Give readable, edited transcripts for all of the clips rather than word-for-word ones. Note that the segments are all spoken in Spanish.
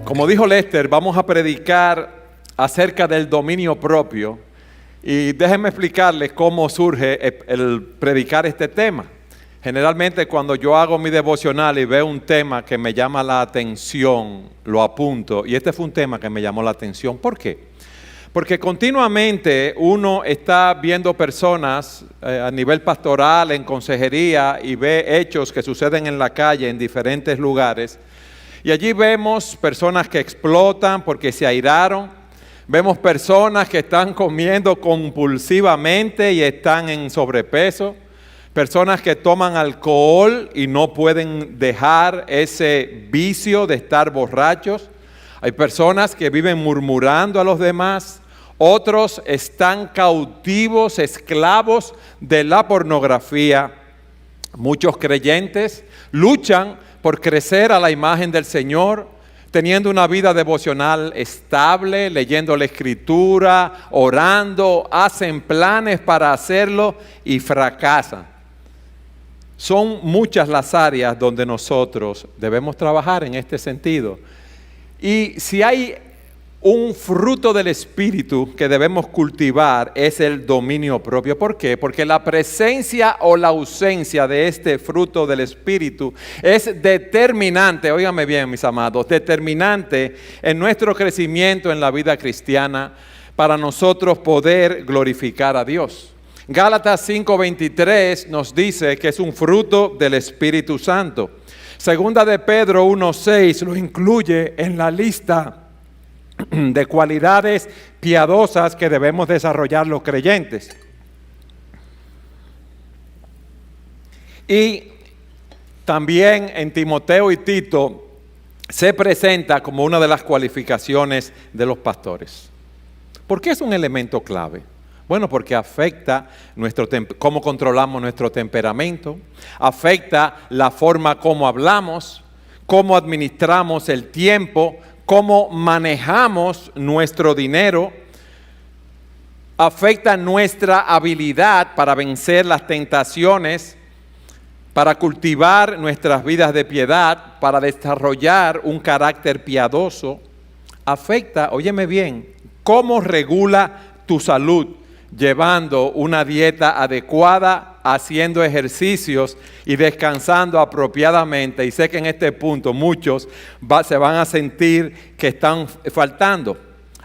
Como dijo Lester, vamos a predicar acerca del dominio propio y déjenme explicarles cómo surge el predicar este tema. Generalmente cuando yo hago mi devocional y veo un tema que me llama la atención, lo apunto, y este fue un tema que me llamó la atención. ¿Por qué? Porque continuamente uno está viendo personas a nivel pastoral, en consejería, y ve hechos que suceden en la calle, en diferentes lugares. Y allí vemos personas que explotan porque se airaron. Vemos personas que están comiendo compulsivamente y están en sobrepeso. Personas que toman alcohol y no pueden dejar ese vicio de estar borrachos. Hay personas que viven murmurando a los demás. Otros están cautivos, esclavos de la pornografía. Muchos creyentes luchan por crecer a la imagen del Señor, teniendo una vida devocional estable, leyendo la Escritura, orando, hacen planes para hacerlo y fracasan. Son muchas las áreas donde nosotros debemos trabajar en este sentido. Y si hay un fruto del Espíritu que debemos cultivar es el dominio propio. ¿Por qué? Porque la presencia o la ausencia de este fruto del Espíritu es determinante, óigame bien mis amados, determinante en nuestro crecimiento en la vida cristiana para nosotros poder glorificar a Dios. Gálatas 5:23 nos dice que es un fruto del Espíritu Santo. Segunda de Pedro 1:6 lo incluye en la lista de cualidades piadosas que debemos desarrollar los creyentes. Y también en Timoteo y Tito se presenta como una de las cualificaciones de los pastores. ¿Por qué es un elemento clave? Bueno, porque afecta cómo controlamos nuestro temperamento, afecta la forma como hablamos, cómo administramos el tiempo, cómo manejamos nuestro dinero, afecta nuestra habilidad para vencer las tentaciones, para cultivar nuestras vidas de piedad, para desarrollar un carácter piadoso. Afecta, óyeme bien, cómo regula tu salud, llevando una dieta adecuada, haciendo ejercicios y descansando apropiadamente. Y sé que en este punto muchos se van a sentir que están faltando.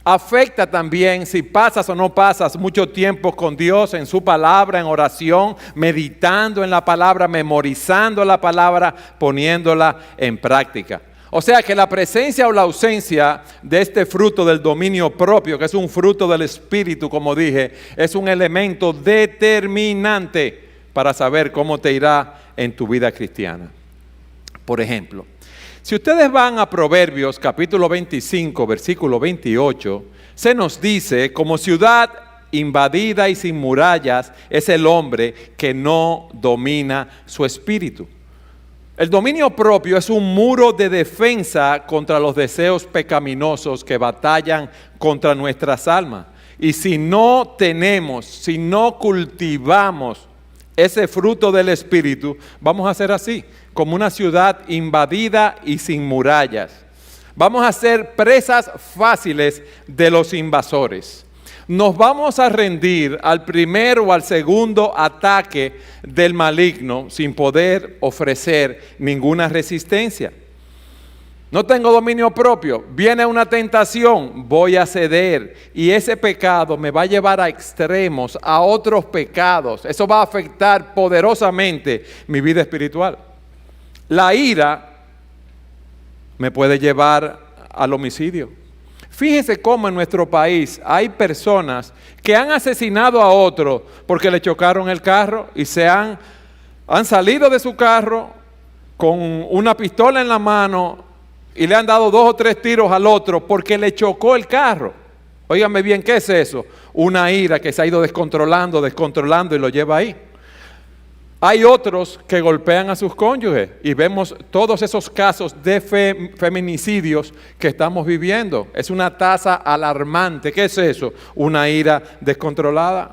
Afecta también si pasas o no pasas mucho tiempo con Dios en su palabra, en oración, meditando en la palabra, memorizando la palabra, poniéndola en práctica. O sea que la presencia o la ausencia de este fruto del dominio propio, que es un fruto del Espíritu, como dije, es un elemento determinante para saber cómo te irá en tu vida cristiana. Por ejemplo, si ustedes van a Proverbios capítulo 25, versículo 28, se nos dice, como ciudad invadida y sin murallas es el hombre que no domina su espíritu. El dominio propio es un muro de defensa contra los deseos pecaminosos que batallan contra nuestras almas. Y si no cultivamos ese fruto del Espíritu, vamos a ser así, como una ciudad invadida y sin murallas. Vamos a ser presas fáciles de los invasores. Nos vamos a rendir al primer o al segundo ataque del maligno sin poder ofrecer ninguna resistencia. No tengo dominio propio, viene una tentación, voy a ceder y ese pecado me va a llevar a extremos, a otros pecados. Eso va a afectar poderosamente mi vida espiritual. La ira me puede llevar al homicidio. Fíjese cómo en nuestro país hay personas que han asesinado a otro porque le chocaron el carro y han salido de su carro con una pistola en la mano y le han dado 2 o 3 tiros al otro porque le chocó el carro. Óigame bien, ¿qué es eso? Una ira que se ha ido descontrolando y lo lleva ahí. Hay otros que golpean a sus cónyuges y vemos todos esos casos de feminicidios que estamos viviendo. Es una tasa alarmante. ¿Qué es eso? Una ira descontrolada.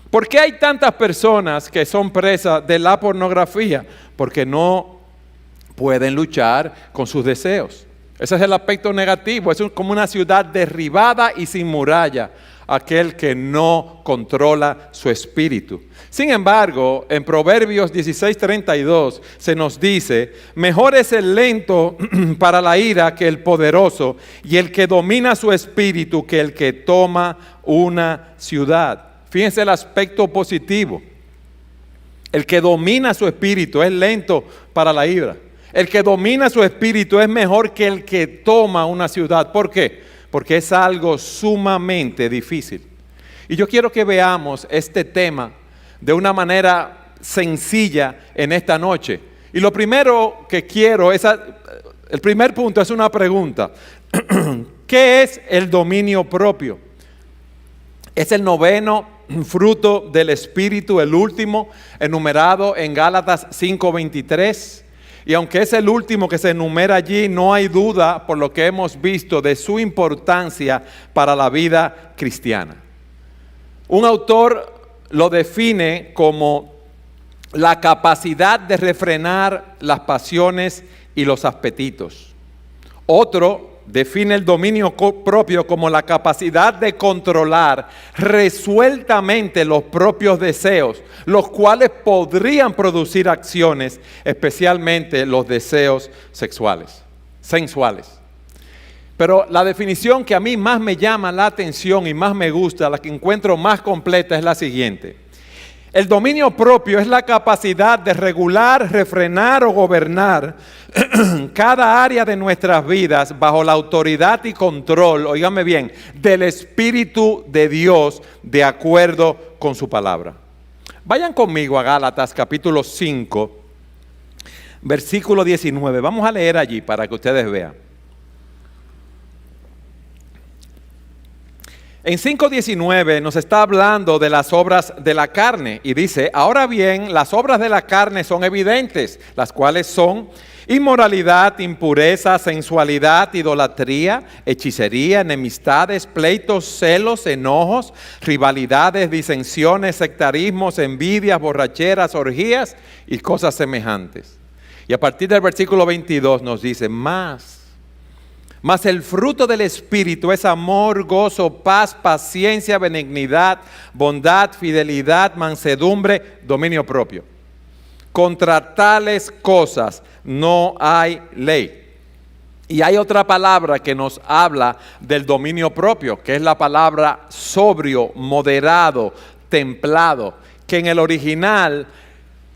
¿Por qué hay tantas personas que son presas de la pornografía? Porque no pueden luchar con sus deseos. Ese es el aspecto negativo. Es como una ciudad derribada y sin muralla, aquel que no controla su espíritu. Sin embargo, en Proverbios 16:32 se nos dice: mejor es el lento para la ira que el poderoso, y el que domina su espíritu que el que toma una ciudad. Fíjense el aspecto positivo. El que domina su espíritu es lento para la ira. El que domina su espíritu es mejor que el que toma una ciudad. ¿Por qué? Porque es algo sumamente difícil. Y yo quiero que veamos este tema de una manera sencilla en esta noche. Y lo primero que quiero es, el primer punto es una pregunta. ¿Qué es el dominio propio? Es el noveno fruto del Espíritu, el último, enumerado en Gálatas 5:23. Y aunque es el último que se enumera allí, no hay duda, por lo que hemos visto, de su importancia para la vida cristiana. Un autor lo define como la capacidad de refrenar las pasiones y los apetitos. Otro define el dominio propio como la capacidad de controlar resueltamente los propios deseos, los cuales podrían producir acciones, especialmente los deseos sexuales, sensuales. Pero la definición que a mí más me llama la atención y más me gusta, la que encuentro más completa, es la siguiente. El dominio propio es la capacidad de regular, refrenar o gobernar cada área de nuestras vidas bajo la autoridad y control, óigame bien, del Espíritu de Dios de acuerdo con su palabra. Vayan conmigo a Gálatas capítulo 5, versículo 19. Vamos a leer allí para que ustedes vean. En 5:19 nos está hablando de las obras de la carne y dice: ahora bien, las obras de la carne son evidentes, las cuales son inmoralidad, impureza, sensualidad, idolatría, hechicería, enemistades, pleitos, celos, enojos, rivalidades, disensiones, sectarismos, envidias, borracheras, orgías y cosas semejantes. Y a partir del versículo 22 nos dice: Mas el fruto del Espíritu es amor, gozo, paz, paciencia, benignidad, bondad, fidelidad, mansedumbre, dominio propio. Contra tales cosas no hay ley. Y hay otra palabra que nos habla del dominio propio, que es la palabra sobrio, moderado, templado, que en el original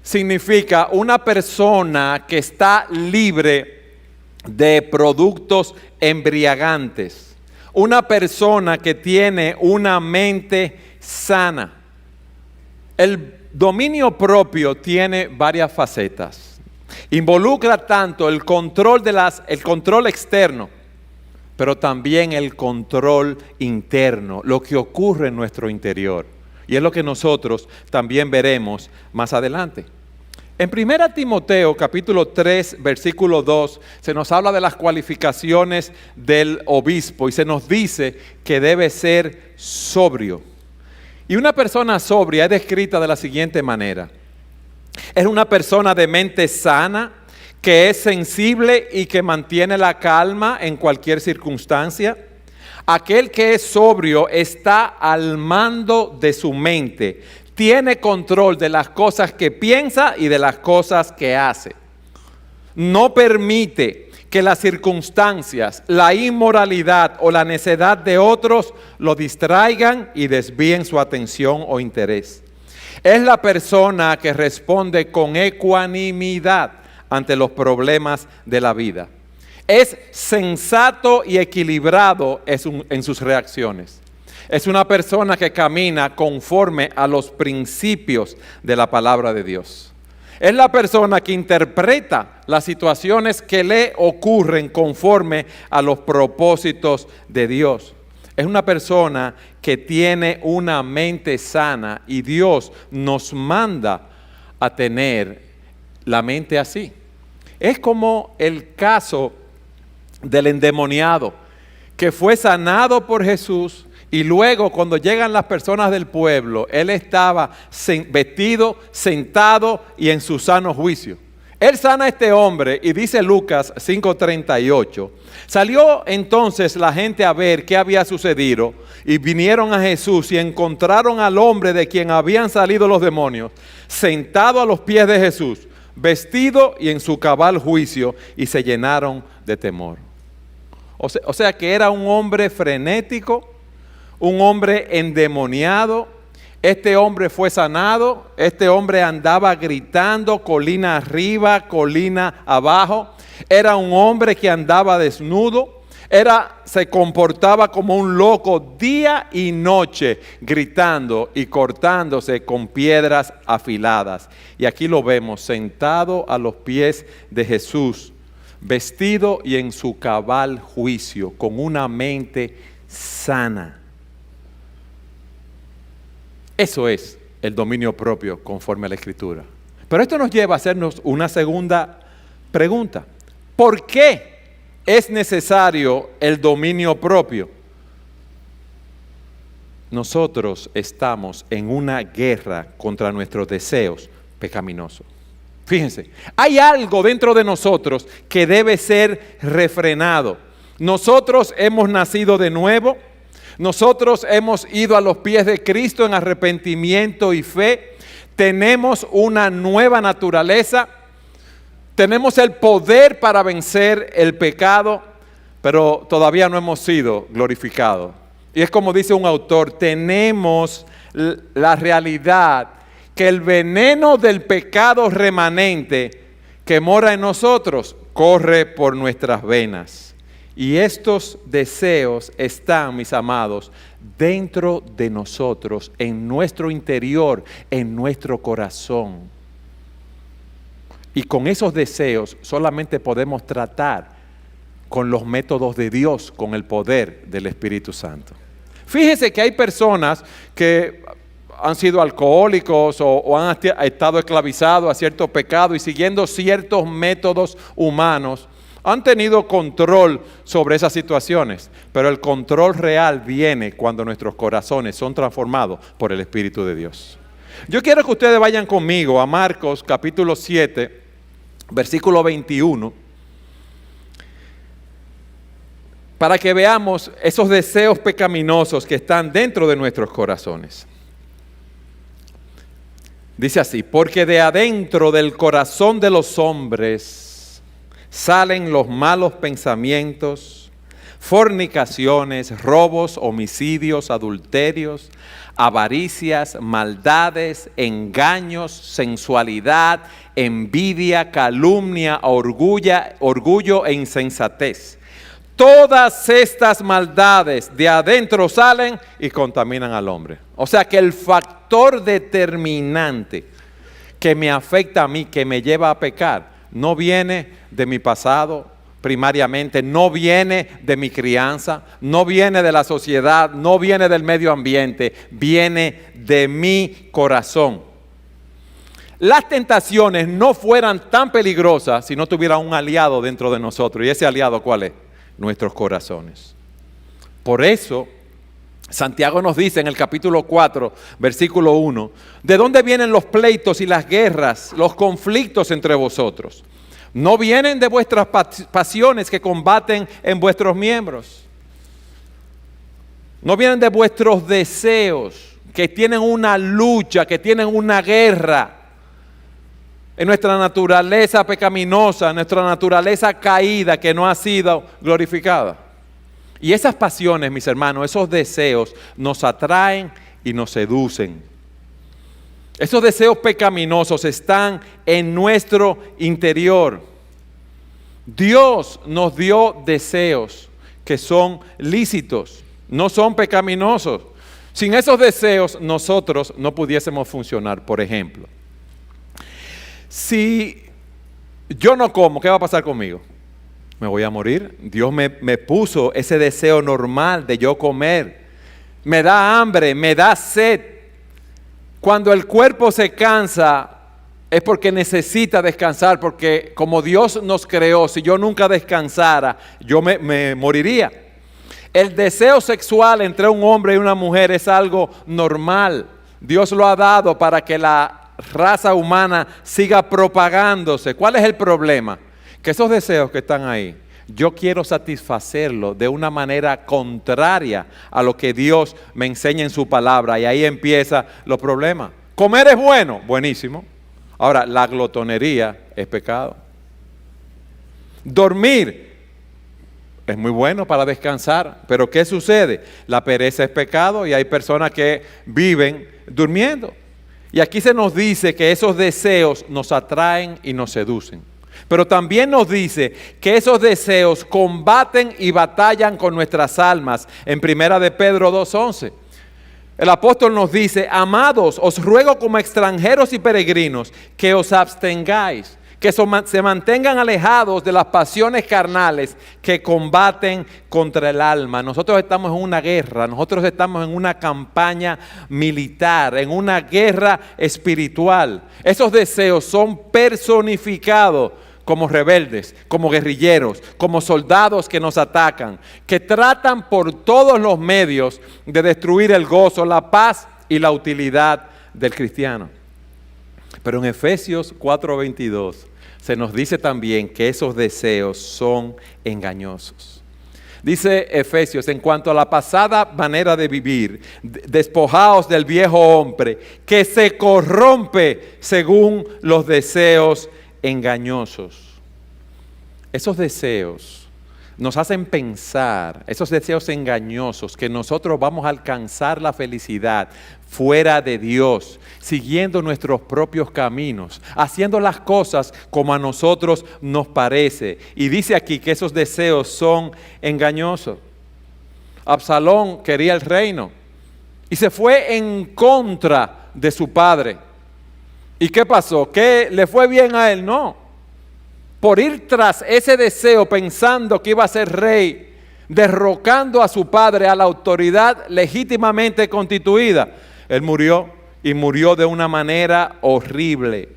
significa una persona que está libre de productos embriagantes, una persona que tiene una mente sana. El dominio propio tiene varias facetas. Involucra tanto el control externo, pero también el control interno, lo que ocurre en nuestro interior. Y es lo que nosotros también veremos más adelante. En 1 Timoteo capítulo 3 versículo 2 se nos habla de las cualificaciones del obispo y se nos dice que debe ser sobrio. Y una persona sobria es descrita de la siguiente manera: es una persona de mente sana, que es sensible y que mantiene la calma en cualquier circunstancia. Aquel que es sobrio está al mando de su mente, tiene control de las cosas que piensa y de las cosas que hace. No permite que las circunstancias, la inmoralidad o la necedad de otros lo distraigan y desvíen su atención o interés. Es la persona que responde con ecuanimidad ante los problemas de la vida. Es sensato y equilibrado en sus reacciones. Es una persona que camina conforme a los principios de la palabra de Dios. Es la persona que interpreta las situaciones que le ocurren conforme a los propósitos de Dios. Es una persona que tiene una mente sana y Dios nos manda a tener la mente así. Es como el caso del endemoniado que fue sanado por Jesús. Y luego cuando llegan las personas del pueblo, él estaba vestido, sentado y en su sano juicio. Él sana a este hombre y dice Lucas 5:38. Salió entonces la gente a ver qué había sucedido y vinieron a Jesús y encontraron al hombre de quien habían salido los demonios, sentado a los pies de Jesús, vestido y en su cabal juicio, y se llenaron de temor. O sea que era un hombre frenético, un hombre endemoniado. Este hombre fue sanado, este hombre andaba gritando colina arriba, colina abajo. Era un hombre que andaba desnudo, se comportaba como un loco día y noche, gritando y cortándose con piedras afiladas. Y aquí lo vemos sentado a los pies de Jesús, vestido y en su cabal juicio, con una mente sana. Eso es el dominio propio conforme a la Escritura. Pero esto nos lleva a hacernos una segunda pregunta. ¿Por qué es necesario el dominio propio? Nosotros estamos en una guerra contra nuestros deseos pecaminosos. Fíjense, hay algo dentro de nosotros que debe ser refrenado. Nosotros hemos nacido de nuevo. Nosotros hemos ido a los pies de Cristo en arrepentimiento y fe. Tenemos una nueva naturaleza. Tenemos el poder para vencer el pecado, pero todavía no hemos sido glorificados. Y es como dice un autor, tenemos la realidad que el veneno del pecado remanente que mora en nosotros corre por nuestras venas. Y estos deseos están, mis amados, dentro de nosotros, en nuestro interior, en nuestro corazón. Y con esos deseos solamente podemos tratar con los métodos de Dios, con el poder del Espíritu Santo. Fíjense que hay personas que han sido alcohólicos o han estado esclavizados a cierto pecado y siguiendo ciertos métodos humanos, han tenido control sobre esas situaciones, pero el control real viene cuando nuestros corazones son transformados por el Espíritu de Dios. Yo quiero que ustedes vayan conmigo a Marcos capítulo 7, versículo 21, para que veamos esos deseos pecaminosos que están dentro de nuestros corazones. Dice así: porque de adentro del corazón de los hombres salen los malos pensamientos, fornicaciones, robos, homicidios, adulterios, avaricias, maldades, engaños, sensualidad, envidia, calumnia, orgullo e insensatez. Todas estas maldades de adentro salen y contaminan al hombre. O sea que el factor determinante que me afecta a mí, que me lleva a pecar, no viene de mi pasado primariamente, no viene de mi crianza, no viene de la sociedad, no viene del medio ambiente, viene de mi corazón. Las tentaciones no fueran tan peligrosas si no tuviera un aliado dentro de nosotros. ¿Y ese aliado cuál es? Nuestros corazones. Por eso Santiago nos dice en el capítulo 4, versículo 1, ¿de dónde vienen los pleitos y las guerras, los conflictos entre vosotros? ¿No vienen de vuestras pasiones que combaten en vuestros miembros? ¿No vienen de vuestros deseos que tienen una lucha, que tienen una guerra en nuestra naturaleza pecaminosa, nuestra naturaleza caída que no ha sido glorificada? Y esas pasiones, mis hermanos, esos deseos nos atraen y nos seducen. Esos deseos pecaminosos están en nuestro interior. Dios nos dio deseos que son lícitos, no son pecaminosos. Sin esos deseos nosotros no pudiésemos funcionar. Por ejemplo, si yo no como, ¿qué va a pasar conmigo? Me voy a morir. Dios me puso ese deseo normal de yo comer. Me da hambre, me da sed. Cuando el cuerpo se cansa es porque necesita descansar, porque como Dios nos creó, si yo nunca descansara, yo me moriría. El deseo sexual entre un hombre y una mujer es algo normal. Dios lo ha dado para que la raza humana siga propagándose. ¿Cuál es el problema? Que esos deseos que están ahí, yo quiero satisfacerlos de una manera contraria a lo que Dios me enseña en su palabra. Y ahí empiezan los problemas. Comer es bueno, buenísimo. Ahora, la glotonería es pecado. Dormir es muy bueno para descansar, pero ¿qué sucede? La pereza es pecado y hay personas que viven durmiendo. Y aquí se nos dice que esos deseos nos atraen y nos seducen. Pero también nos dice que esos deseos combaten y batallan con nuestras almas. En 1 de Pedro 2:11. El apóstol nos dice: amados, os ruego como extranjeros y peregrinos que os abstengáis, que se mantengan alejados de las pasiones carnales que combaten contra el alma. Nosotros estamos en una guerra, nosotros estamos en una campaña militar, en una guerra espiritual. Esos deseos son personificados como rebeldes, como guerrilleros, como soldados que nos atacan, que tratan por todos los medios de destruir el gozo, la paz y la utilidad del cristiano. Pero en Efesios 4:22 se nos dice también que esos deseos son engañosos. Dice Efesios: en cuanto a la pasada manera de vivir, despojaos del viejo hombre que se corrompe según los deseos engañosos. Esos deseos nos hacen pensar, esos deseos engañosos, que nosotros vamos a alcanzar la felicidad fuera de Dios, siguiendo nuestros propios caminos, haciendo las cosas como a nosotros nos parece. Y dice aquí que esos deseos son engañosos. Absalón quería el reino y se fue en contra de su padre. ¿Y qué pasó? ¿Que le fue bien a él? No. Por ir tras ese deseo, pensando que iba a ser rey, derrocando a su padre, a la autoridad legítimamente constituida, él murió, y murió de una manera horrible.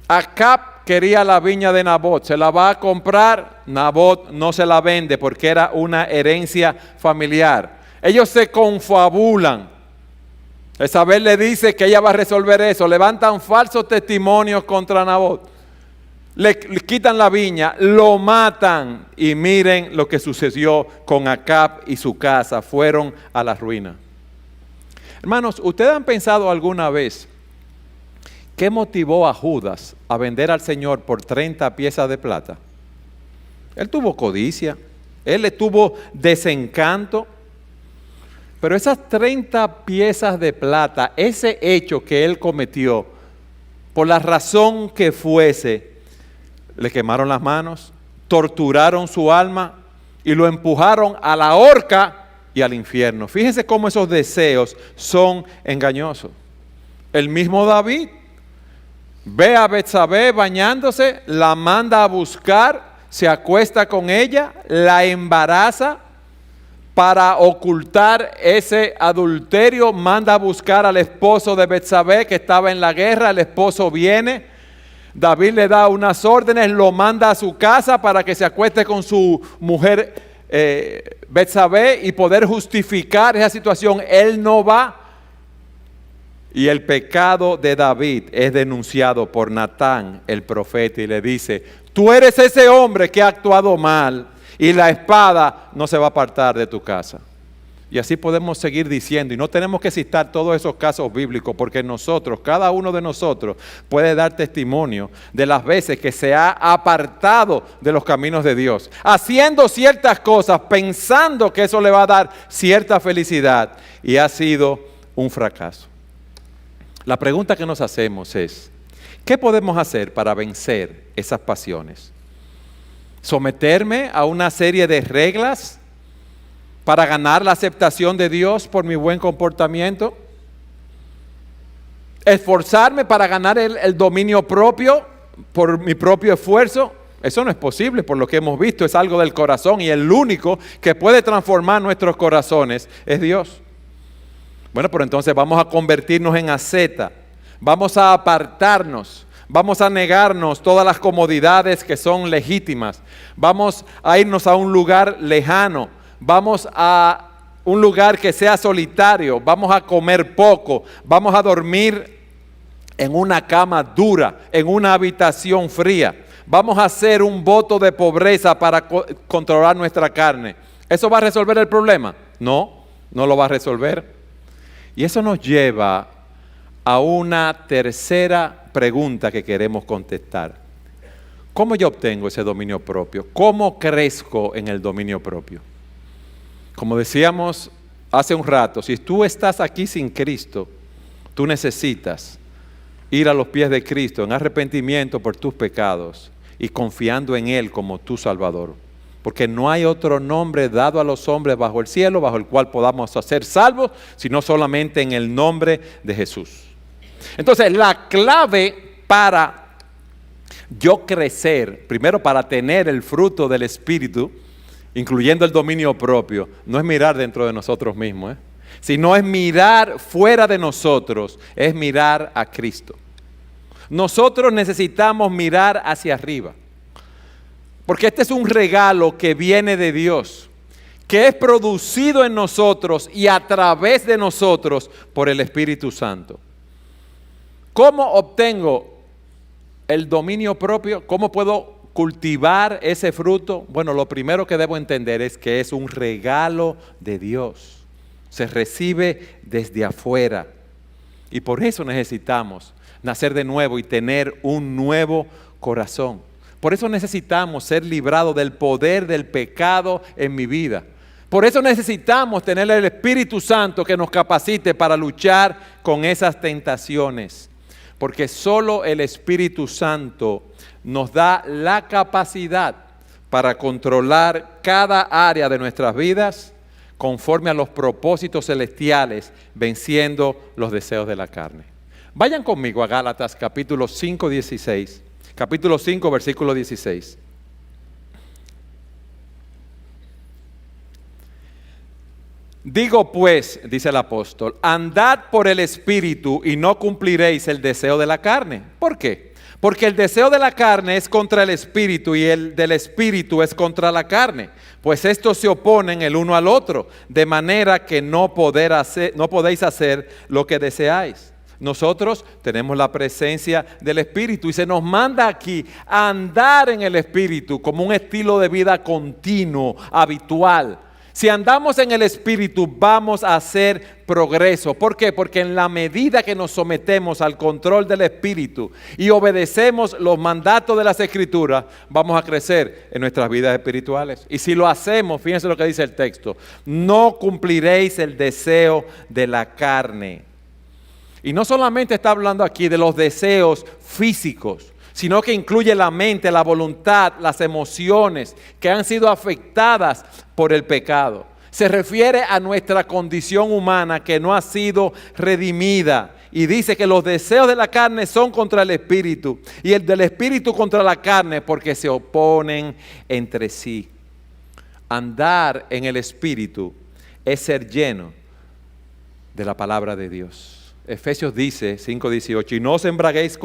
Acab quería la viña de Nabot, se la va a comprar, Nabot no se la vende porque era una herencia familiar. Ellos se confabulan. Jezabel le dice que ella va a resolver eso, levantan falsos testimonios contra Nabot, le quitan la viña, lo matan, y miren lo que sucedió con Acab y su casa, fueron a la ruina. Hermanos, ¿ustedes han pensado alguna vez qué motivó a Judas a vender al Señor por 30 piezas de plata? Él tuvo codicia, él tuvo desencanto. Pero esas 30 piezas de plata, ese hecho que él cometió, por la razón que fuese, le quemaron las manos, torturaron su alma y lo empujaron a la horca y al infierno. Fíjense cómo esos deseos son engañosos. El mismo David ve a Betsabé bañándose, la manda a buscar, se acuesta con ella, la embaraza. Para ocultar ese adulterio, manda a buscar al esposo de Betsabé que estaba en la guerra. El esposo viene, David le da unas órdenes, lo manda a su casa para que se acueste con su mujer Betsabé y poder justificar esa situación. Él no va, y el pecado de David es denunciado por Natán, el profeta, y le dice: tú eres ese hombre que ha actuado mal, y la espada no se va a apartar de tu casa. Y así podemos seguir diciendo, y no tenemos que citar todos esos casos bíblicos, porque nosotros, cada uno de nosotros, puede dar testimonio de las veces que se ha apartado de los caminos de Dios, haciendo ciertas cosas, pensando que eso le va a dar cierta felicidad, y ha sido un fracaso. La pregunta que nos hacemos es: ¿qué podemos hacer para vencer esas pasiones? ¿Someterme a una serie de reglas para ganar la aceptación de Dios por mi buen comportamiento? ¿Esforzarme para ganar el dominio propio por mi propio esfuerzo? Eso no es posible, por lo que hemos visto, es algo del corazón, y el único que puede transformar nuestros corazones es Dios. Bueno, pero entonces vamos a convertirnos en asceta, vamos a apartarnos, vamos a negarnos todas las comodidades que son legítimas, vamos a irnos a un lugar lejano, vamos a un lugar que sea solitario, vamos a comer poco, vamos a dormir en una cama dura, en una habitación fría. Vamos a hacer un voto de pobreza para controlar nuestra carne. ¿Eso va a resolver el problema? No, no lo va a resolver. Y eso nos lleva a una tercera pregunta que queremos contestar. ¿Cómo yo obtengo ese dominio propio? ¿Cómo crezco en el dominio propio? Como decíamos hace un rato, si tú estás aquí sin Cristo, tú necesitas ir a los pies de Cristo en arrepentimiento por tus pecados y confiando en Él como tu Salvador. Porque no hay otro nombre dado a los hombres bajo el cielo, bajo el cual podamos ser salvos, sino solamente en el nombre de Jesús. Entonces, la clave para yo crecer, primero para tener el fruto del Espíritu, incluyendo el dominio propio, no es mirar dentro de nosotros mismos, sino es mirar fuera de nosotros, es mirar a Cristo. Nosotros necesitamos mirar hacia arriba, porque este es un regalo que viene de Dios, que es producido en nosotros y a través de nosotros por el Espíritu Santo. ¿Cómo obtengo el dominio propio? ¿Cómo puedo cultivar ese fruto? Bueno, lo primero que debo entender es que es un regalo de Dios. Se recibe desde afuera. Y por eso necesitamos nacer de nuevo y tener un nuevo corazón. Por eso necesitamos ser librados del poder del pecado en mi vida. Por eso necesitamos tener el Espíritu Santo que nos capacite para luchar con esas tentaciones. Porque solo el Espíritu Santo nos da la capacidad para controlar cada área de nuestras vidas conforme a los propósitos celestiales, venciendo los deseos de la carne. Vayan conmigo a Gálatas capítulo 5, 16. Capítulo 5, versículo 16. Digo pues, dice el apóstol, andad por el Espíritu y no cumpliréis el deseo de la carne. ¿Por qué? Porque el deseo de la carne es contra el Espíritu y el del Espíritu es contra la carne. Pues estos se oponen el uno al otro, de manera que no podéis hacer lo que deseáis. Nosotros tenemos la presencia del Espíritu y se nos manda aquí a andar en el Espíritu como un estilo de vida continuo, habitual. Si andamos en el Espíritu vamos a hacer progreso. ¿Por qué? Porque en la medida que nos sometemos al control del Espíritu y obedecemos los mandatos de las Escrituras, vamos a crecer en nuestras vidas espirituales. Y si lo hacemos, fíjense lo que dice el texto, no cumpliréis el deseo de la carne. Y no solamente está hablando aquí de los deseos físicos, sino que incluye la mente, la voluntad, las emociones que han sido afectadas por el pecado. Se refiere a nuestra condición humana que no ha sido redimida. Y dice que los deseos de la carne son contra el Espíritu y el del Espíritu contra la carne porque se oponen entre sí. Andar en el Espíritu es ser lleno de la palabra de Dios. Efesios dice, 5:18, y no os embriaguéis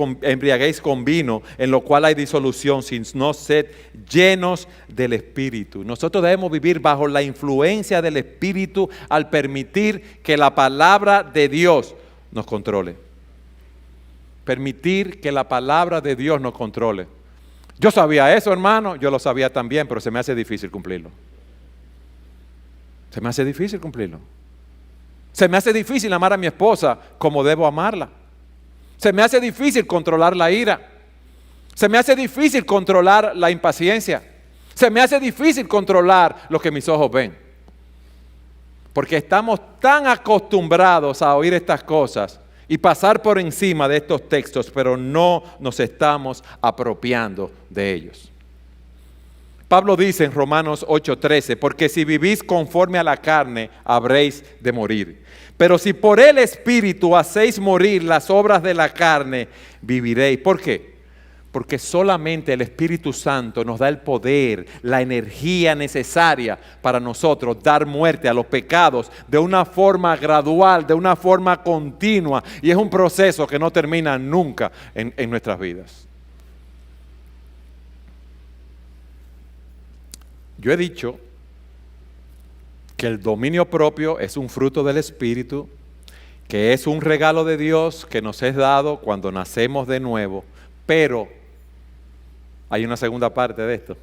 con vino, en lo cual hay disolución, sino sed llenos del Espíritu. Nosotros debemos vivir bajo la influencia del Espíritu al permitir que la palabra de Dios nos controle. Permitir que la palabra de Dios nos controle. Yo sabía eso, hermano, yo lo sabía también, pero se me hace difícil cumplirlo. Se me hace difícil cumplirlo. Se me hace difícil amar a mi esposa como debo amarla. Se me hace difícil controlar la ira. Se me hace difícil controlar la impaciencia. Se me hace difícil controlar lo que mis ojos ven. Porque estamos tan acostumbrados a oír estas cosas y pasar por encima de estos textos, pero no nos estamos apropiando de ellos. Pablo dice en Romanos 8:13, porque si vivís conforme a la carne, habréis de morir. Pero si por el Espíritu hacéis morir las obras de la carne, viviréis. ¿Por qué? Porque solamente el Espíritu Santo nos da el poder, la energía necesaria para nosotros dar muerte a los pecados de una forma gradual, de una forma continua. Y es un proceso que no termina nunca en nuestras vidas. Yo he dicho que el dominio propio es un fruto del Espíritu, que es un regalo de Dios que nos es dado cuando nacemos de nuevo, pero hay una segunda parte de esto.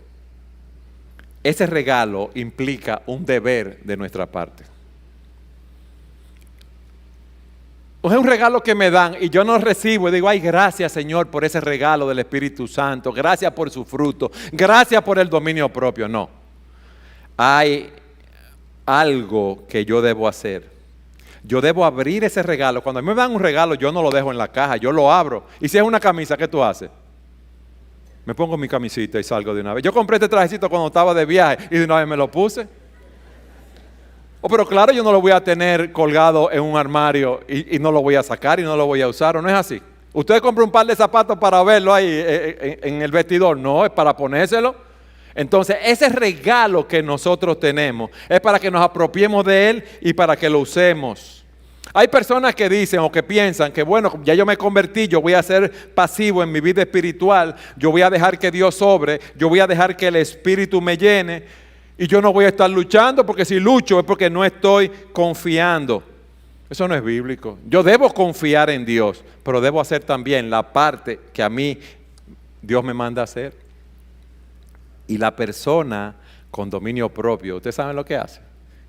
Ese regalo implica un deber de nuestra parte. Es un regalo que me dan y yo no recibo y digo, ay, gracias Señor por ese regalo del Espíritu Santo, gracias por su fruto, gracias por el dominio propio. No, hay algo que yo debo hacer. Yo debo abrir ese regalo. Cuando me dan un regalo, yo no lo dejo en la caja, yo lo abro. Y si es una camisa, ¿qué tú haces? Me pongo mi camisita y salgo de una vez. Yo compré este trajecito cuando estaba de viaje y de una vez me lo puse. Oh, pero claro, yo no lo voy a tener colgado en un armario y no lo voy a sacar y no lo voy a usar, ¿o no es así? Usted compra un par de zapatos para verlo ahí en el vestidor, no, es para ponérselo. Entonces, ese regalo que nosotros tenemos es para que nos apropiemos de él y para que lo usemos. Hay personas que dicen o que piensan que bueno, ya yo me convertí, yo voy a ser pasivo en mi vida espiritual, yo voy a dejar que Dios sobre, yo voy a dejar que el Espíritu me llene y yo no voy a estar luchando porque si lucho es porque no estoy confiando. Eso no es bíblico. Yo debo confiar en Dios, pero debo hacer también la parte que a mí Dios me manda a hacer. Y la persona con dominio propio, ¿ustedes saben lo que hace?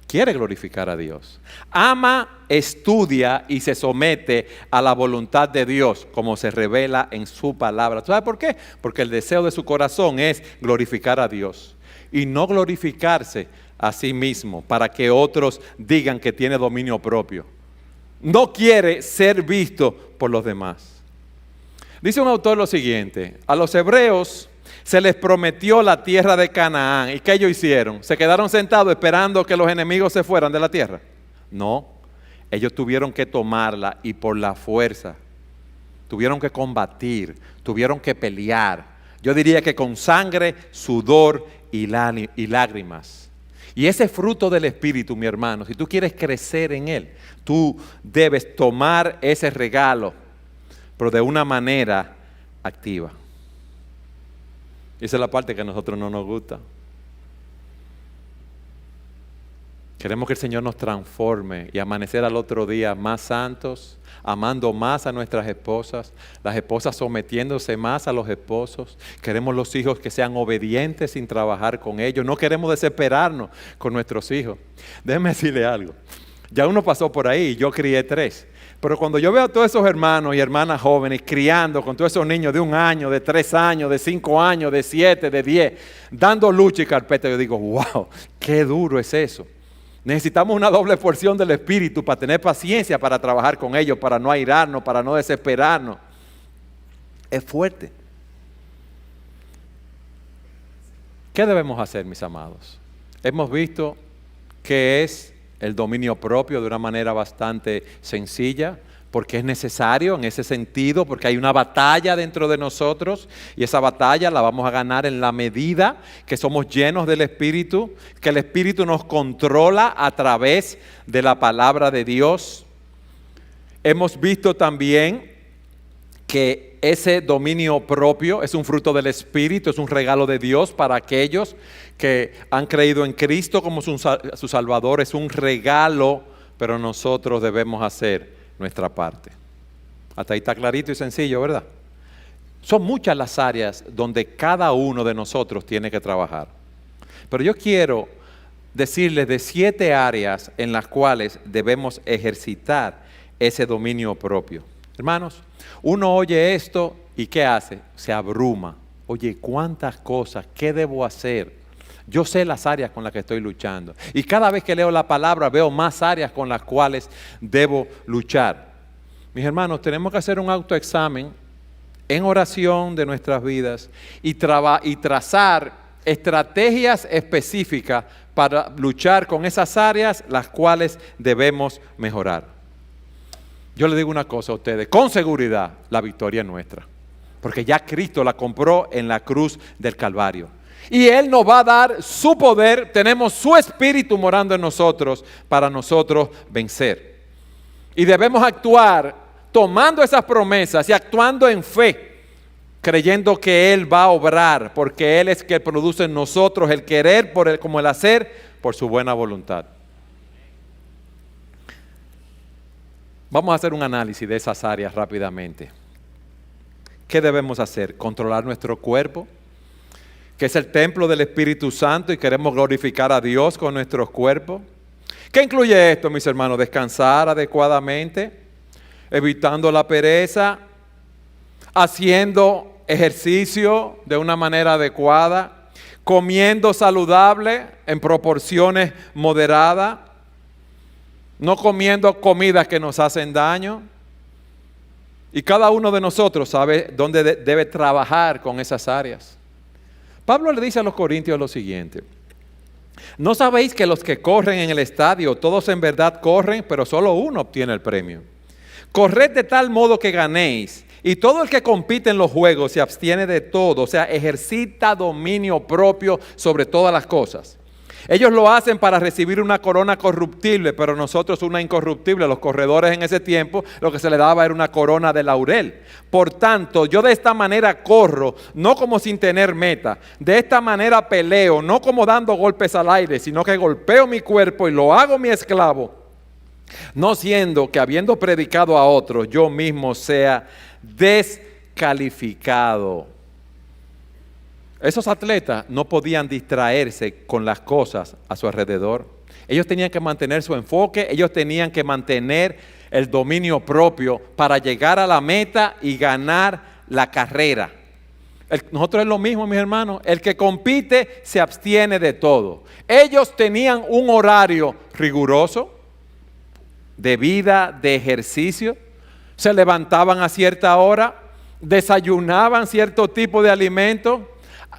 Quiere glorificar a Dios. Ama, estudia y se somete a la voluntad de Dios como se revela en su palabra. ¿Sabes por qué? Porque el deseo de su corazón es glorificar a Dios y no glorificarse a sí mismo para que otros digan que tiene dominio propio. No quiere ser visto por los demás. Dice un autor lo siguiente: a los hebreos se les prometió la tierra de Canaán. ¿Y qué ellos hicieron? ¿Se quedaron sentados esperando que los enemigos se fueran de la tierra? No, ellos tuvieron que tomarla y por la fuerza. Tuvieron que combatir, tuvieron que pelear. Yo diría que con sangre, sudor y lágrimas. Y ese fruto del Espíritu, mi hermano, si tú quieres crecer en él, tú debes tomar ese regalo, pero de una manera activa. Esa es la parte que a nosotros no nos gusta. Queremos que el Señor nos transforme y amanecer al otro día más santos, amando más a nuestras esposas, las esposas sometiéndose más a los esposos. Queremos los hijos que sean obedientes sin trabajar con ellos. No queremos desesperarnos con nuestros hijos. Déjeme decirle algo. Ya uno pasó por ahí, yo crié 3. Pero cuando yo veo a todos esos hermanos y hermanas jóvenes criando con todos esos niños de 1 año, de 3 años, de 5 años, de 7, de 10, dando lucha y carpeta, yo digo, wow, qué duro es eso. Necesitamos una doble porción del Espíritu para tener paciencia para trabajar con ellos, para no airarnos, para no desesperarnos. Es fuerte. ¿Qué debemos hacer, mis amados? Hemos visto que es el dominio propio de una manera bastante sencilla, porque es necesario en ese sentido, porque hay una batalla dentro de nosotros y esa batalla la vamos a ganar en la medida que somos llenos del Espíritu, que el Espíritu nos controla a través de la palabra de Dios. Hemos visto también que ese dominio propio es un fruto del Espíritu, es un regalo de Dios para aquellos que han creído en Cristo como su Salvador, es un regalo, pero nosotros debemos hacer nuestra parte. Hasta ahí está clarito y sencillo, ¿verdad? Son muchas las áreas donde cada uno de nosotros tiene que trabajar. Pero yo quiero decirles de 7 áreas en las cuales debemos ejercitar ese dominio propio. Hermanos, uno oye esto y ¿qué hace? Se abruma. Oye, ¿cuántas cosas? ¿Qué debo hacer? Yo sé las áreas con las que estoy luchando. Y cada vez que leo la palabra veo más áreas con las cuales debo luchar. Mis hermanos, tenemos que hacer un autoexamen en oración de nuestras vidas y trazar estrategias específicas para luchar con esas áreas las cuales debemos mejorar. Yo le digo una cosa a ustedes, con seguridad la victoria es nuestra, porque ya Cristo la compró en la cruz del Calvario. Y Él nos va a dar su poder, tenemos su Espíritu morando en nosotros para nosotros vencer. Y debemos actuar tomando esas promesas y actuando en fe, creyendo que Él va a obrar, porque Él es que produce en nosotros el querer como el hacer por su buena voluntad. Vamos a hacer un análisis de esas áreas rápidamente. ¿Qué debemos hacer? Controlar nuestro cuerpo, que es el templo del Espíritu Santo y queremos glorificar a Dios con nuestros cuerpos. ¿Qué incluye esto, mis hermanos? Descansar adecuadamente, evitando la pereza, haciendo ejercicio de una manera adecuada, comiendo saludable en proporciones moderadas, no comiendo comidas que nos hacen daño. Y cada uno de nosotros sabe dónde debe trabajar con esas áreas. Pablo le dice a los corintios lo siguiente: ¿no sabéis que los que corren en el estadio, todos en verdad corren, pero solo uno obtiene el premio? Corred de tal modo que ganéis. Y todo el que compite en los juegos se abstiene de todo, o sea, ejercita dominio propio sobre todas las cosas. Ellos lo hacen para recibir una corona corruptible, pero nosotros una incorruptible. Los corredores en ese tiempo lo que se les daba era una corona de laurel. Por tanto, yo de esta manera corro, no como sin tener meta. De esta manera peleo, no como dando golpes al aire, sino que golpeo mi cuerpo y lo hago mi esclavo. No siendo que habiendo predicado a otros, yo mismo sea descalificado. Esos atletas no podían distraerse con las cosas a su alrededor. Ellos tenían que mantener su enfoque, ellos tenían que mantener el dominio propio para llegar a la meta y ganar la carrera. Nosotros es lo mismo, mis hermanos. El que compite se abstiene de todo. Ellos tenían un horario riguroso de vida, de ejercicio. Se levantaban a cierta hora, desayunaban cierto tipo de alimento,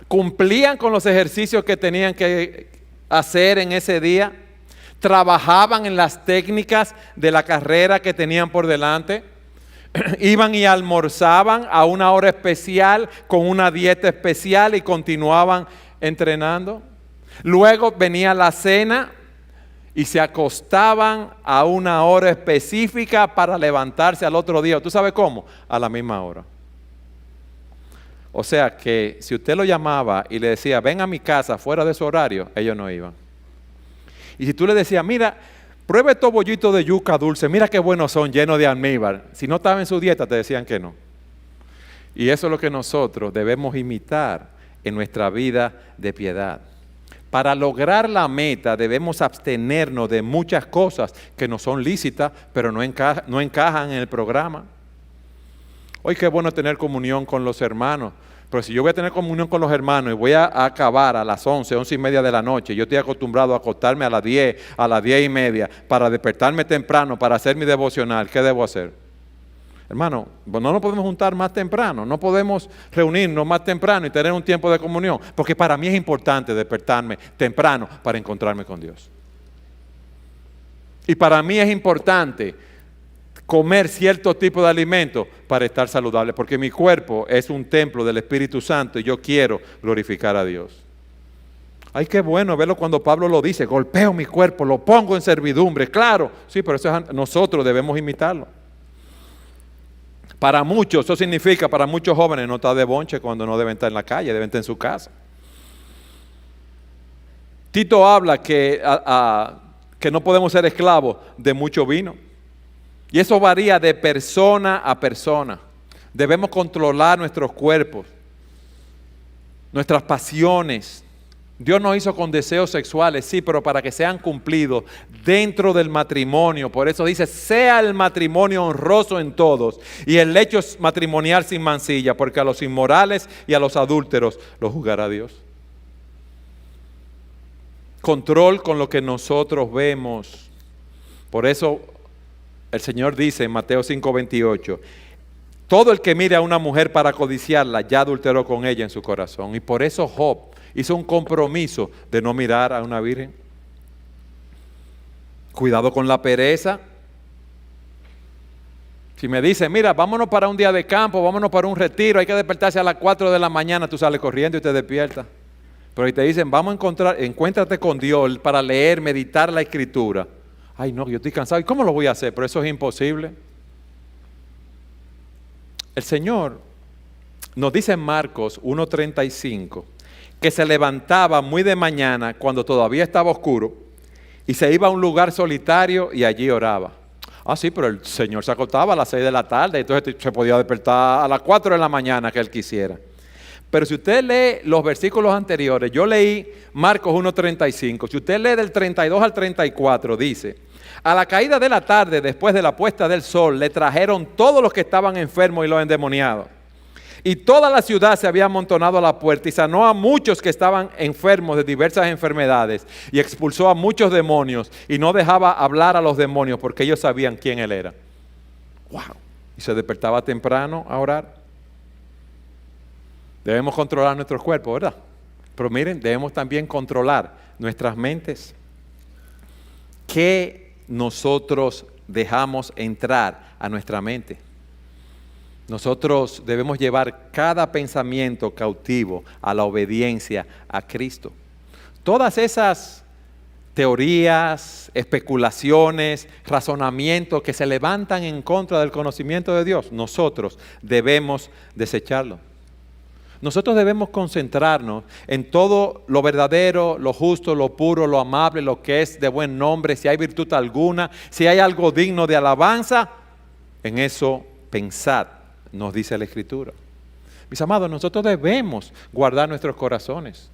cumplían con los ejercicios que tenían que hacer en ese día, trabajaban en las técnicas de la carrera que tenían por delante, iban y almorzaban a una hora especial con una dieta especial y continuaban entrenando. Luego venía la cena y se acostaban a una hora específica para levantarse al otro día. ¿Tú sabes cómo? A la misma hora. O sea que si usted lo llamaba y le decía, ven a mi casa fuera de su horario, ellos no iban. Y si tú le decías, mira, pruebe estos bollitos de yuca dulce, mira qué buenos son, llenos de almíbar. Si no estaba en su dieta, te decían que no. Y eso es lo que nosotros debemos imitar en nuestra vida de piedad. Para lograr la meta debemos abstenernos de muchas cosas que no son lícitas, pero no encajan en el programa. Hoy qué bueno tener comunión con los hermanos, pero si yo voy a tener comunión con los hermanos y voy a acabar a las 11, 11:30 de la noche, yo estoy acostumbrado a acostarme a las 10, a las 10:30, para despertarme temprano, para hacer mi devocional, ¿qué debo hacer? Hermano, no nos podemos juntar más temprano, no podemos reunirnos más temprano y tener un tiempo de comunión, porque para mí es importante despertarme temprano para encontrarme con Dios. Y para mí es importante comer cierto tipo de alimentos para estar saludable, porque mi cuerpo es un templo del Espíritu Santo y yo quiero glorificar a Dios. Ay, qué bueno verlo cuando Pablo lo dice, golpeo mi cuerpo, lo pongo en servidumbre. Claro, sí, pero eso nosotros debemos imitarlo. Para muchos, eso significa, para muchos jóvenes, no estar de bonche cuando no deben estar en la calle, deben estar en su casa. Tito habla que no podemos ser esclavos de mucho vino. Y eso varía de persona a persona. Debemos controlar nuestros cuerpos, nuestras pasiones. Dios nos hizo con deseos sexuales, sí, pero para que sean cumplidos dentro del matrimonio. Por eso dice, sea el matrimonio honroso en todos y el lecho matrimonial sin mancilla, porque a los inmorales y a los adúlteros los juzgará Dios. Control con lo que nosotros vemos. Por eso el Señor dice en Mateo 5:28, todo el que mire a una mujer para codiciarla, ya adulteró con ella en su corazón. Y por eso Job hizo un compromiso de no mirar a una virgen. Cuidado con la pereza. Si me dicen, mira, vámonos para un día de campo, vámonos para un retiro, hay que despertarse a las 4 de la mañana, tú sales corriendo y te despiertas. Pero si te dicen, encuéntrate con Dios para leer, meditar la Escritura. Ay, no, yo estoy cansado. ¿Y cómo lo voy a hacer? Pero eso es imposible. El Señor nos dice en Marcos 1:35 que se levantaba muy de mañana cuando todavía estaba oscuro y se iba a un lugar solitario y allí oraba. Ah, sí, pero el Señor se acostaba a las 6 de la tarde, entonces se podía despertar a las 4 de la mañana que Él quisiera. Pero si usted lee los versículos anteriores, yo leí Marcos 1:35, si usted lee del 32 al 34, dice: a la caída de la tarde, después de la puesta del sol, le trajeron todos los que estaban enfermos y los endemoniados. Y toda la ciudad se había amontonado a la puerta y sanó a muchos que estaban enfermos de diversas enfermedades y expulsó a muchos demonios y no dejaba hablar a los demonios porque ellos sabían quién Él era. ¡Wow! Y se despertaba temprano a orar. Debemos controlar nuestros cuerpos, ¿verdad? Pero miren, debemos también controlar nuestras mentes. ¿Qué nosotros dejamos entrar a nuestra mente? Nosotros debemos llevar cada pensamiento cautivo a la obediencia a Cristo. Todas esas teorías, especulaciones, razonamientos que se levantan en contra del conocimiento de Dios, nosotros debemos desecharlo. Nosotros debemos concentrarnos en todo lo verdadero, lo justo, lo puro, lo amable, lo que es de buen nombre, si hay virtud alguna, si hay algo digno de alabanza, en eso pensad, nos dice la Escritura. Mis amados, nosotros debemos guardar nuestros corazones.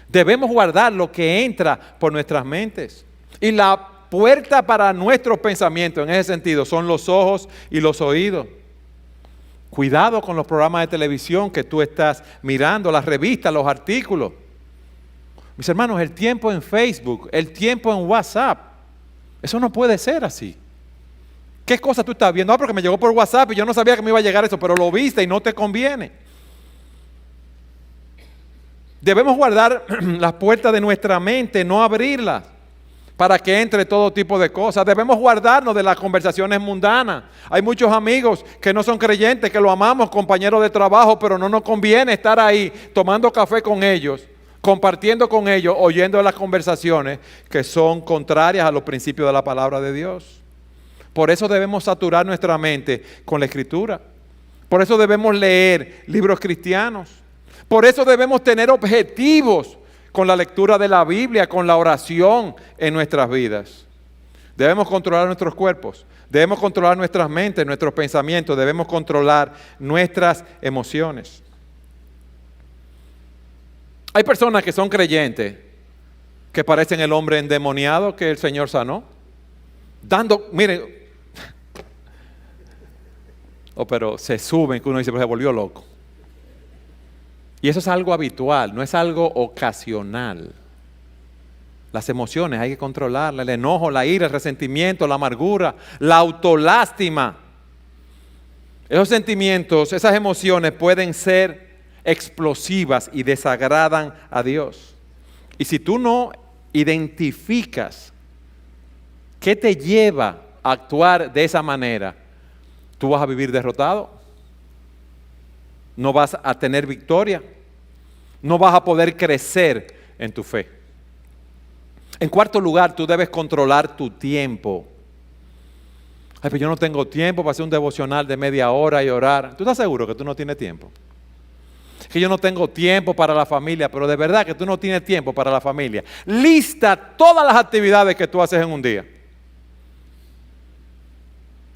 Debemos guardar lo que entra por nuestras mentes. Y la puerta para nuestros pensamientos en ese sentido son los ojos y los oídos. Cuidado con los programas de televisión que tú estás mirando, las revistas, los artículos. Mis hermanos, el tiempo en Facebook, el tiempo en WhatsApp, eso no puede ser así. ¿Qué cosa tú estás viendo? Ah, porque me llegó por WhatsApp y yo no sabía que me iba a llegar eso, pero lo viste y no te conviene. Debemos guardar las puertas de nuestra mente, no abrirlas para que entre todo tipo de cosas. Debemos guardarnos de las conversaciones mundanas. Hay muchos amigos que no son creyentes, que lo amamos, compañeros de trabajo, pero no nos conviene estar ahí tomando café con ellos, compartiendo con ellos, oyendo las conversaciones que son contrarias a los principios de la palabra de Dios. Por eso debemos saturar nuestra mente con la Escritura. Por eso debemos leer libros cristianos. Por eso debemos tener objetivos con la lectura de la Biblia, con la oración en nuestras vidas. Debemos controlar nuestros cuerpos, debemos controlar nuestras mentes, nuestros pensamientos, debemos controlar nuestras emociones. Hay personas que son creyentes, que parecen el hombre endemoniado que el Señor sanó, miren, pero se suben, que uno dice, pues se volvió loco. Y eso es algo habitual, no es algo ocasional. Las emociones hay que controlarlas, el enojo, la ira, el resentimiento, la amargura, la autolástima. Esos sentimientos, esas emociones pueden ser explosivas y desagradan a Dios. Y si tú no identificas qué te lleva a actuar de esa manera, tú vas a vivir derrotado. No vas a tener victoria, no vas a poder crecer en tu fe. En cuarto lugar, tú debes controlar tu tiempo. Ay, pero yo no tengo tiempo para hacer un devocional de media hora y orar. ¿Tú estás seguro que tú no tienes tiempo? Es que yo no tengo tiempo para la familia, pero de verdad que tú no tienes tiempo para la familia. Lista todas las actividades que tú haces en un día.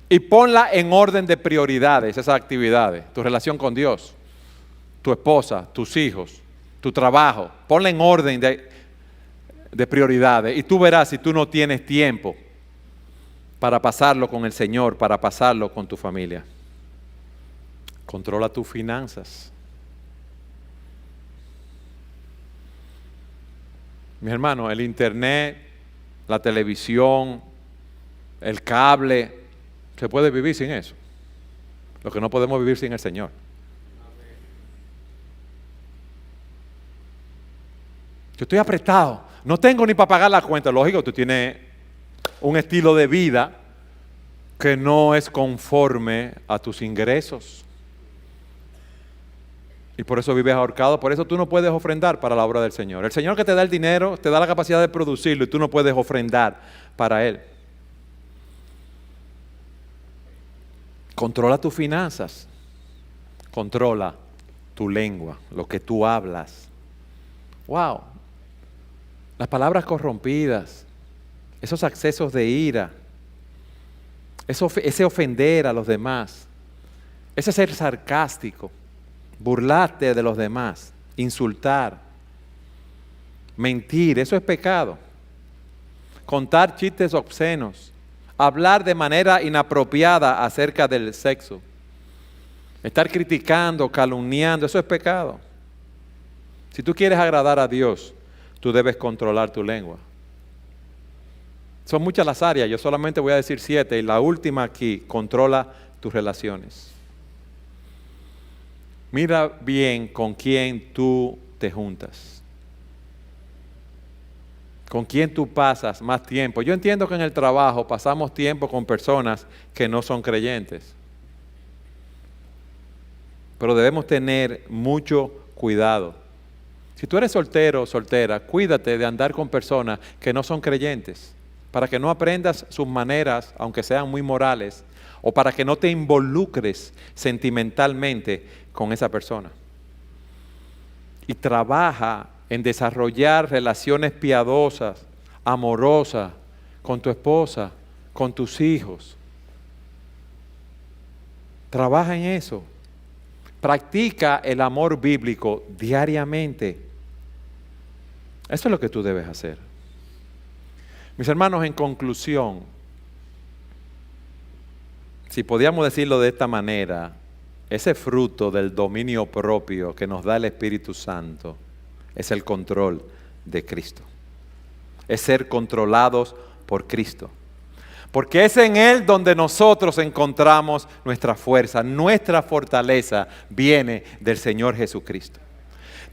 Y ponla en orden de prioridades, esas actividades. Tu relación con Dios, tu esposa, tus hijos, tu trabajo. Ponla en orden de prioridades. Y tú verás si tú no tienes tiempo para pasarlo con el Señor, para pasarlo con tu familia. Controla tus finanzas. Mis hermanos, el internet, la televisión, el cable, se puede vivir sin eso. Lo que no podemos vivir sin el Señor. Yo estoy apretado, no tengo ni para pagar la cuenta. Lógico, tú tienes un estilo de vida que no es conforme a tus ingresos. Y por eso vives ahorcado, por eso tú no puedes ofrendar para la obra del Señor. El Señor que te da el dinero, te da la capacidad de producirlo y tú no puedes ofrendar para Él. Controla tus finanzas, controla tu lengua, lo que tú hablas. Wow, las palabras corrompidas, esos accesos de ira, ese ofender a los demás, ese ser sarcástico, burlarte de los demás, insultar, mentir, eso es pecado. Contar chistes obscenos, hablar de manera inapropiada acerca del sexo, estar criticando, calumniando, eso es pecado. Si tú quieres agradar a Dios, tú debes controlar tu lengua. Son muchas las áreas, yo solamente voy a decir 7 y la última aquí, controla tus relaciones. Mira bien con quién tú te juntas. ¿Con quién tú pasas más tiempo? Yo entiendo que en el trabajo pasamos tiempo con personas que no son creyentes. Pero debemos tener mucho cuidado. Si tú eres soltero o soltera, cuídate de andar con personas que no son creyentes, para que no aprendas sus maneras, aunque sean muy morales, o para que no te involucres sentimentalmente con esa persona. Y trabaja en desarrollar relaciones piadosas, amorosas, con tu esposa, con tus hijos. Trabaja en eso. Practica el amor bíblico diariamente. Eso es lo que tú debes hacer. Mis hermanos, en conclusión, si podíamos decirlo de esta manera, ese fruto del dominio propio que nos da el Espíritu Santo es el control de Cristo. Es ser controlados por Cristo. Porque es en Él donde nosotros encontramos nuestra fuerza, nuestra fortaleza viene del Señor Jesucristo.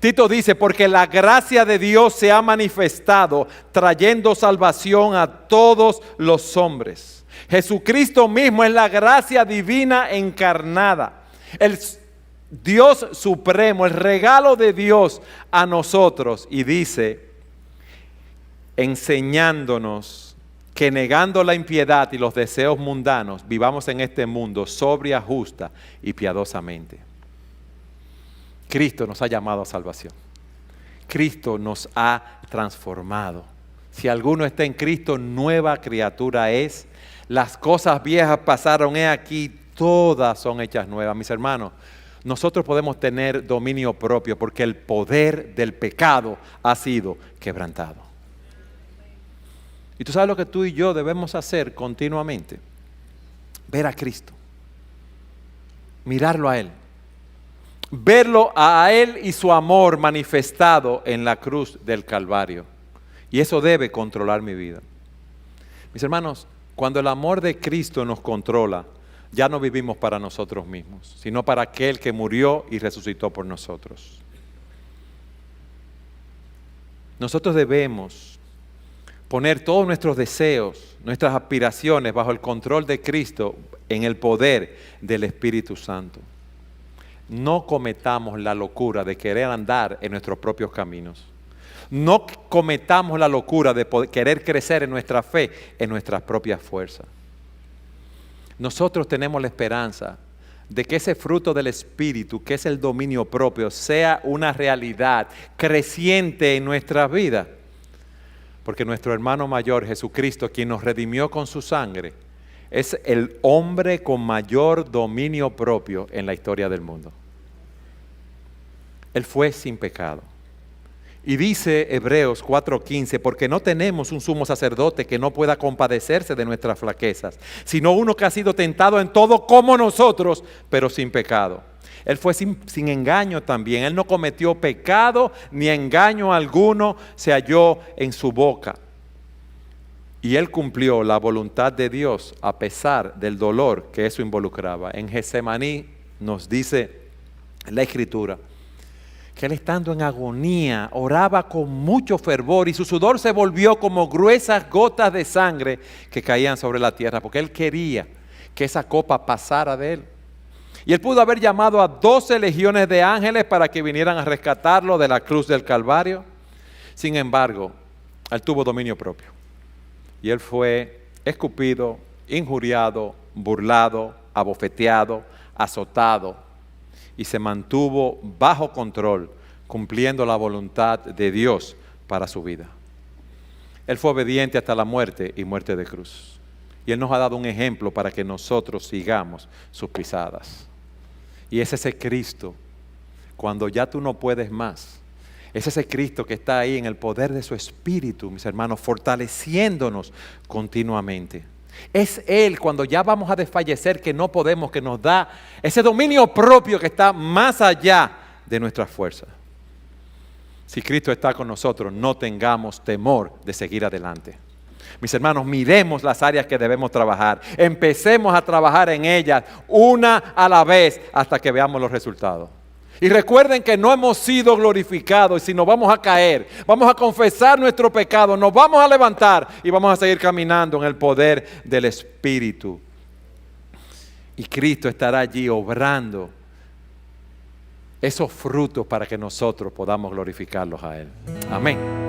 Tito dice, porque la gracia de Dios se ha manifestado trayendo salvación a todos los hombres. Jesucristo mismo es la gracia divina encarnada. El Dios supremo, el regalo de Dios a nosotros. Y dice, enseñándonos que negando la impiedad y los deseos mundanos, vivamos en este mundo sobria, justa y piadosamente. Cristo nos ha llamado a salvación. Cristo nos ha transformado. Si alguno está en Cristo, nueva criatura es. Las cosas viejas pasaron, he aquí, todas son hechas nuevas. Mis hermanos, nosotros podemos tener dominio propio porque el poder del pecado ha sido quebrantado. Y tú sabes lo que tú y yo debemos hacer continuamente. Ver a Cristo. Mirarlo a Él. Verlo a Él y su amor manifestado en la cruz del Calvario. Y eso debe controlar mi vida. Mis hermanos, cuando el amor de Cristo nos controla, ya no vivimos para nosotros mismos, sino para aquel que murió y resucitó por nosotros. Nosotros debemos poner todos nuestros deseos, nuestras aspiraciones bajo el control de Cristo en el poder del Espíritu Santo. No cometamos la locura de querer andar en nuestros propios caminos. No cometamos la locura de querer crecer en nuestra fe, en nuestras propias fuerzas. Nosotros tenemos la esperanza de que ese fruto del Espíritu, que es el dominio propio, sea una realidad creciente en nuestras vidas. Porque nuestro hermano mayor, Jesucristo, quien nos redimió con su sangre, es el hombre con mayor dominio propio en la historia del mundo. Él fue sin pecado. Y dice Hebreos 4:15, porque no tenemos un sumo sacerdote que no pueda compadecerse de nuestras flaquezas, sino uno que ha sido tentado en todo como nosotros, pero sin pecado. Él fue sin engaño también. Él no cometió pecado ni engaño alguno se halló en su boca. Y Él cumplió la voluntad de Dios a pesar del dolor que eso involucraba. En Getsemaní nos dice la Escritura que Él, estando en agonía, oraba con mucho fervor y su sudor se volvió como gruesas gotas de sangre que caían sobre la tierra, porque Él quería que esa copa pasara de Él. Y Él pudo haber llamado a 12 legiones de ángeles para que vinieran a rescatarlo de la cruz del Calvario. Sin embargo, Él tuvo dominio propio. Y Él fue escupido, injuriado, burlado, abofeteado, azotado. Y se mantuvo bajo control, cumpliendo la voluntad de Dios para su vida. Él fue obediente hasta la muerte y muerte de cruz. Y Él nos ha dado un ejemplo para que nosotros sigamos sus pisadas. Y es ese Cristo, cuando ya tú no puedes más, es ese Cristo que está ahí en el poder de su Espíritu, mis hermanos, fortaleciéndonos continuamente. Es Él cuando ya vamos a desfallecer, que no podemos, que nos da ese dominio propio que está más allá de nuestras fuerzas. Si Cristo está con nosotros, no tengamos temor de seguir adelante. Mis hermanos, miremos las áreas que debemos trabajar. Empecemos a trabajar en ellas una a la vez hasta que veamos los resultados. Y recuerden que no hemos sido glorificados y si nos vamos a caer, vamos a confesar nuestro pecado, nos vamos a levantar y vamos a seguir caminando en el poder del Espíritu. Y Cristo estará allí obrando esos frutos para que nosotros podamos glorificarlos a Él. Amén.